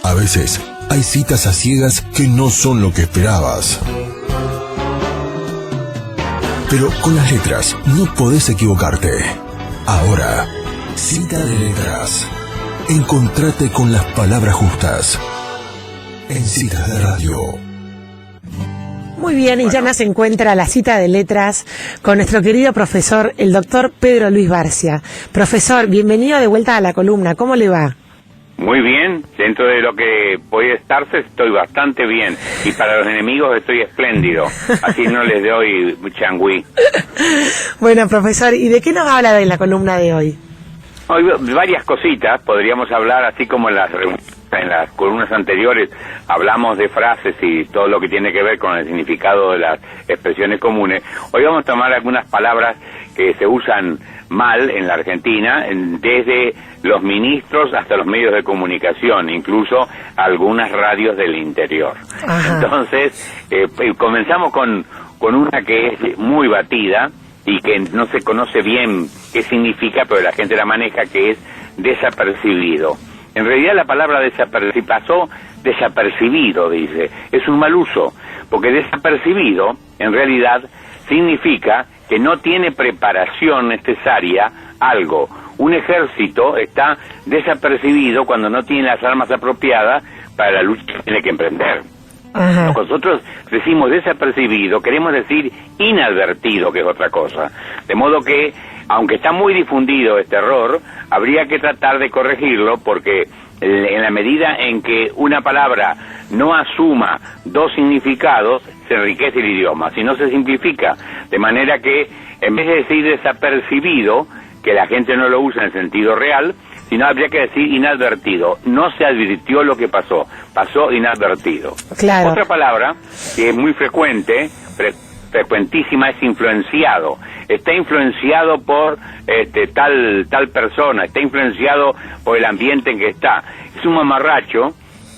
A veces, hay citas a ciegas que no son lo que esperabas. Pero con las letras no podés equivocarte. Ahora, Cita de Letras. Encontrate con las palabras justas. En Citas de Radio. Muy bien, y ya nos encuentra la Cita de Letras con nuestro querido profesor, el doctor Pedro Luis Barcia. Profesor, bienvenido de vuelta a la columna. ¿Cómo le va? Muy bien, dentro de lo que puede estarse estoy bastante bien, y para los enemigos estoy espléndido, así no les doy changüí. Bueno, profesor, ¿y de qué nos habla de la columna de hoy? Hoy varias cositas, podríamos hablar así como en las columnas anteriores hablamos de frases y todo lo que tiene que ver con el significado de las expresiones comunes. Hoy vamos a tomar algunas palabras que se usan mal en la Argentina, desde los ministros hasta los medios de comunicación, incluso algunas radios del interior. Ajá. Entonces, comenzamos con una que es muy batida y que no se conoce bien qué significa, pero la gente la maneja, que es desapercibido. En realidad la palabra pasó desapercibido, dice. Es un mal uso, porque desapercibido, en realidad, significa que no tiene preparación necesaria algo. Un ejército está desapercibido cuando no tiene las armas apropiadas para la lucha que tiene que emprender. Ajá. Nosotros decimos desapercibido, queremos decir inadvertido, que es otra cosa. De modo que, aunque está muy difundido este error, habría que tratar de corregirlo, porque en la medida en que una palabra no asuma dos significados, se enriquece el idioma, si no se simplifica, de manera que en vez de decir desapercibido, que la gente no lo usa en sentido real, sino habría que decir inadvertido. No se advirtió lo que pasó inadvertido. Claro. Otra palabra que es muy frecuentísima, es influenciado. Está influenciado por tal persona, está influenciado por el ambiente en que está. Es un mamarracho,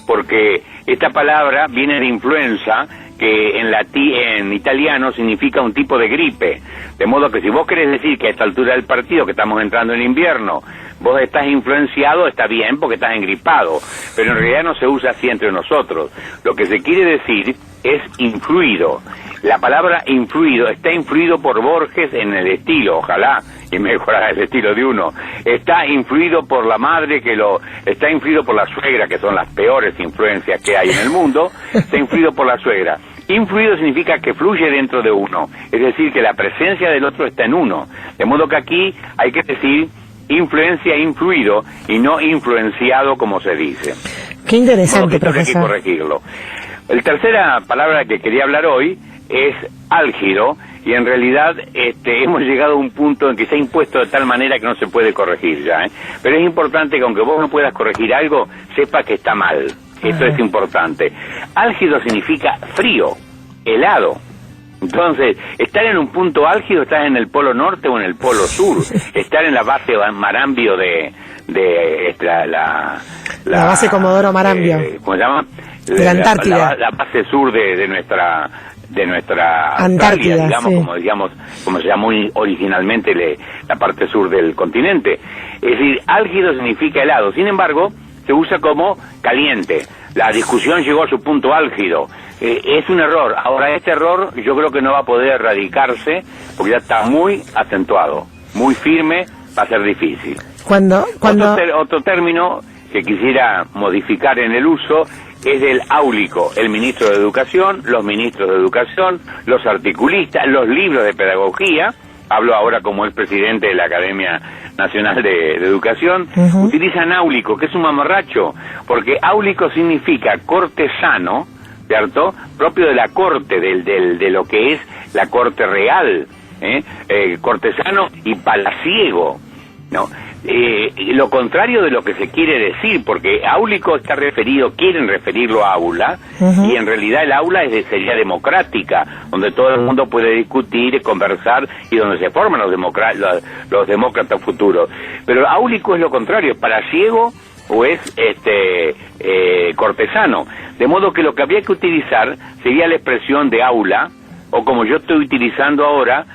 porque esta palabra viene de influenza, que en italiano significa un tipo de gripe. De modo que si vos querés decir que a esta altura del partido, que estamos entrando en invierno, vos estás influenciado, está bien, porque estás engripado, pero en realidad no se usa así entre nosotros. Lo que se quiere decir es influido. La palabra influido está influido por Borges en el estilo, ojalá, y mejorara el estilo de uno. Está influido por la madre, está influido por la suegra, que son las peores influencias que hay en el mundo. Está influido por la suegra. Influido significa que fluye dentro de uno, es decir, que la presencia del otro está en uno. De modo que aquí hay que decir influencia, influido, y no influenciado, como se dice. Qué interesante, profesor. Hay que corregirlo. La tercera palabra que quería hablar hoy es álgido, y en realidad hemos llegado a un punto en que se ha impuesto de tal manera que no se puede corregir ya, pero es importante que aunque vos no puedas corregir algo, sepas que está mal. Esto es importante. Álgido significa frío, helado. Entonces, estar en un punto álgido, estás en el polo norte o en el polo sur. Estar en la base Marambio la base Comodoro Marambio. ¿Cómo se llama? De la Antártida. La base sur de nuestra Antártida, digamos, sí. como se llamó originalmente la parte sur del continente. Es decir, álgido significa helado. Sin embargo, se usa como caliente. La discusión llegó a su punto álgido. Es un error. Ahora, este error yo creo que no va a poder erradicarse, porque ya está muy acentuado, muy firme, va a ser difícil. Otro término que quisiera modificar en el uso es el áulico, el ministro de Educación, los ministros de Educación, los articulistas, los libros de pedagogía. Hablo ahora como el presidente de la Academia Nacional de Educación. Utilizan áulico, que es un mamarracho, porque áulico significa cortesano, ¿cierto? Propio de la corte, de lo que es la corte real, cortesano y palaciego, ¿no? Lo contrario de lo que se quiere decir, porque áulico está quieren referirlo a aula, y en realidad el aula sería democrática, donde todo el mundo puede discutir, conversar, y donde se forman los demócratas futuros. Pero áulico es lo contrario, palaciego o es cortesano. De modo que lo que habría que utilizar sería la expresión de aula, o como yo estoy utilizando ahora,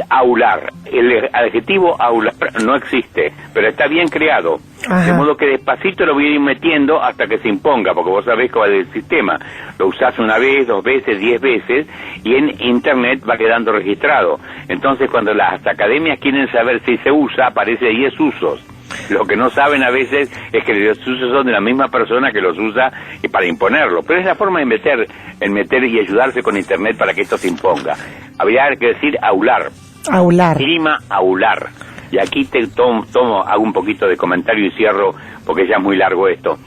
aular. El adjetivo aular no existe, pero está bien creado. Ajá. De modo que despacito lo voy a ir metiendo hasta que se imponga, porque vos sabés cuál es el sistema. Lo usás una vez, 2 veces, 10 veces, y en Internet va quedando registrado. Entonces, cuando las academias quieren saber si se usa, aparece 10 usos. Lo que no saben a veces es que los usos son de la misma persona que los usa para imponerlo. Pero es la forma de meter y ayudarse con Internet para que esto se imponga. Habría que decir aular. Aular. Clima aular. Y aquí hago un poquito de comentario y cierro porque ya es muy largo esto.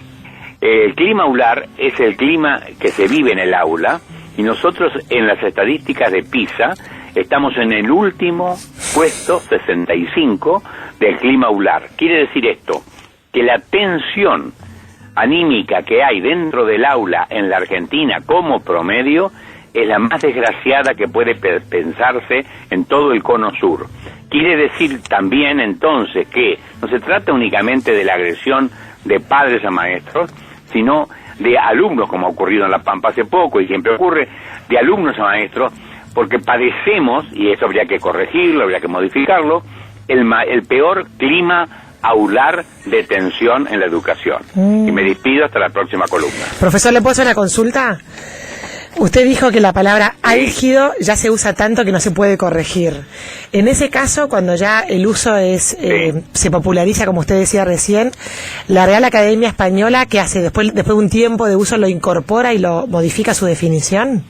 El clima aular es el clima que se vive en el aula, y nosotros en las estadísticas de PISA estamos en el último puesto 65 del clima aular. Quiere decir esto, que la tensión anímica que hay dentro del aula en la Argentina como promedio es la más desgraciada que puede pensarse en todo el cono sur. Quiere decir también entonces que no se trata únicamente de la agresión de padres a maestros, sino de alumnos, como ha ocurrido en La Pampa hace poco y siempre ocurre, de alumnos a maestros, porque padecemos, y eso habría que corregirlo, habría que modificarlo, el peor clima aular de tensión en la educación. Y me despido hasta la próxima columna. Profesor, ¿le puedo hacer una consulta? Usted dijo que la palabra álgido ya se usa tanto que no se puede corregir. En ese caso, cuando ya el uso se populariza, como usted decía recién, la Real Academia Española, ¿qué hace? Después de un tiempo de uso, ¿lo incorpora y lo modifica su definición?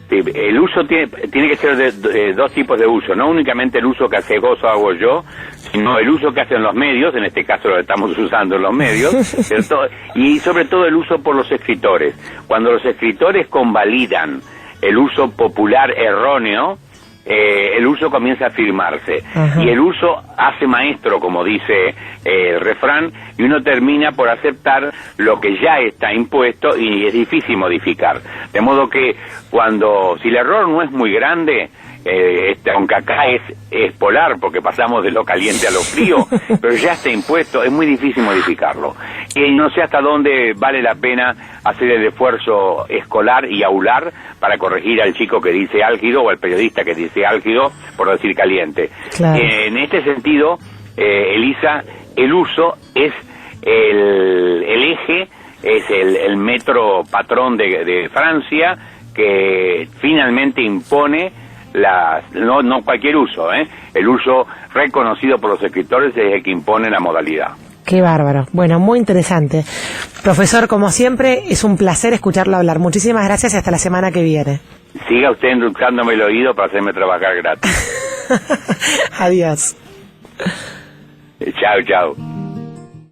Sí, el uso tiene que ser de 2 tipos de uso, no únicamente el uso que hace Gozo hago yo, sino el uso que hacen los medios, en este caso lo estamos usando en los medios, ¿cierto? Y sobre todo el uso por los escritores. Cuando los escritores convalidan el uso popular erróneo, el uso comienza a firmarse. Ajá. Y el uso hace maestro, como dice el refrán, y uno termina por aceptar lo que ya está impuesto y es difícil modificar. De modo que si el error no es muy grande, aunque acá es polar porque pasamos de lo caliente a lo frío, pero ya está impuesto, es muy difícil modificarlo. Y no sé hasta dónde vale la pena hacer el esfuerzo escolar y aular para corregir al chico que dice álgido o al periodista que dice álgido por decir caliente. Claro. En este sentido, Elisa, el uso es el eje, es el metro patrón de Francia que finalmente impone no cualquier uso, el uso reconocido por los escritores es el que impone la modalidad. Qué bárbaro. Bueno, muy interesante. Profesor, como siempre, es un placer escucharlo hablar. Muchísimas gracias y hasta la semana que viene. Siga usted endulzándome el oído para hacerme trabajar gratis. Adiós. Chao, chao.